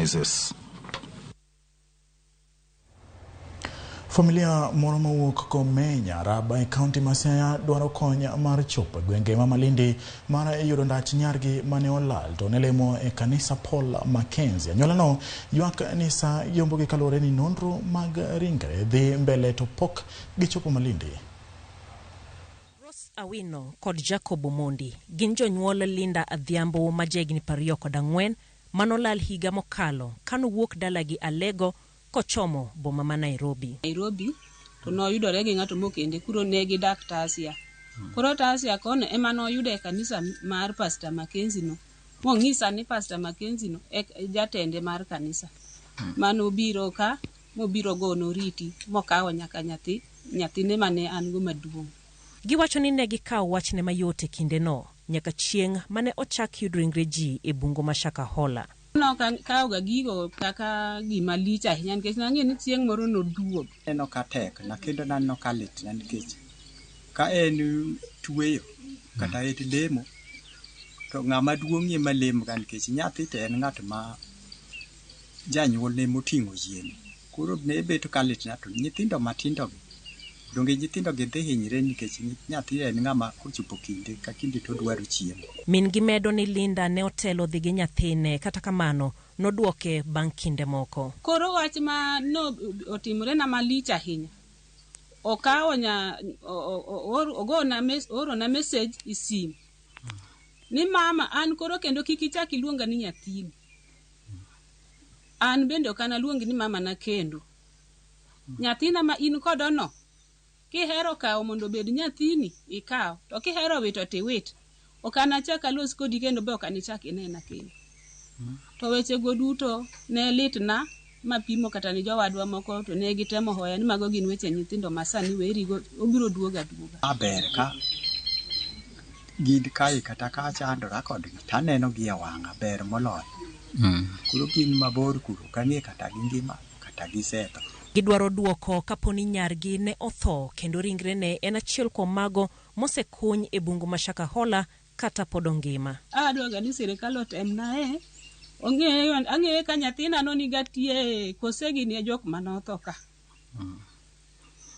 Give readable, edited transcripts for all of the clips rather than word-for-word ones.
compromises. Familia moro mawuok Komenya Raba e kaunti ma Siaya dwaro kony mar chopo gwenge ma Malindi mar yudo ndach nyargi mane olal to ne lemo e kanisa Paul Mackenzie. Anyuolano ywak ni sa yombo gi kalore ni nonro mag ringre dhi mbele to pok gichopo Malindi. Awino kod Jacob Omondi gin jonyuol Linda Adhiambo ma jegni 24 manolal higa mokalo kanowuok dalagi Alego kochomo boma ma Nairobi to noyudore gi ng'ato mokende kuro ne gi dak Tasia. Koro Tasia kono ema noyude kanisa mar Pastor Mackenzie no. Mong'isa ni Pastor Mackenzie no e jatende mar kanisa. Manobiro ka mobiro gono riti mokawo nyaka nyathine mane an go maduong'. Giwacho ni ne gikawo wachne mayot e kinde no nyaka chieng' mane ochak yud ringre ji e bungo ma Shakahola. No kawo ga gigo kaka gima lich ahinya nikech nang'e ni chieng' moro noduog. Eno ka tek na kendo nanno ka lit na nikech ka en tuweyo kata et lemo to ng'ama duong'ie malemo ka nikech nyathi to en ng'at ma janyuol ne moting'o yien. Koro ne beto ka lit na to nyithindo matindo gi donge nyithindo gi dhi hinyre nikech nyathi en ng'ama kochopo kinde ka kinde to dwaro chiemo. Min gi medo ni Linda ne otelo dhi gi nyathine kata kamano nodwoke bang' kinde moko. Koro wach ma no otimore na malich ahinya. Okawo oro na message isim. Ni mama an koro kendo kiki chak iluonga ni nyathini. An bende okana luongi ni mama na kendo. Nyathina ma in kodono kihero kawo mondo bed nyathini ikaw to kihero wito tiwit okana chaka los kodi kendo be okani chak inena kendo. To weche go duto ne litna mapimo kata ni jowadwa moko to ne gitemo hoya ni mago gin weche nyithindo masani weri go obiro duoga. Aber ka gid kai kata ka chandora kod taneno gi e wanga ber moloyo. Kuro gin mabor kuro kanie kata gi ngima kata gi setho. Gidwaro duoko kaponi nyargi ne otho kendo ringre ne en achiel kuom mago mosekuny e bungu ma Shakahola kata pod ngima. Adwaga ni sirikal otemna ang'eyo ka nyathina no nigatie kosegi ni jok manotho ka.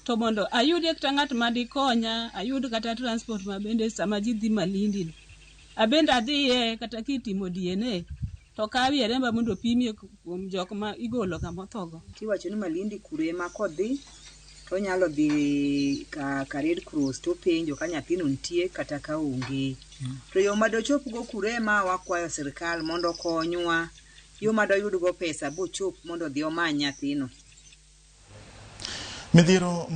To mondo ayudie kata ng'at ma dikonya ayud kata transport ma bende sama ji dhi Malindi. Abenda adhiye kata kitimo DNA. To kawi remba mondo pimie kuom jok ma igolo ka mothogo. Kiwacho ni Malindi kurema kodhi to nyalo dhi ka Red Cross to penjo ka nyathino nitie kata ka onge. To yo madochop go kurema wakwayo sirikal mondo konywa. Yo madoyud go pesa bochop mondo dhi omany nyathino. Midhiero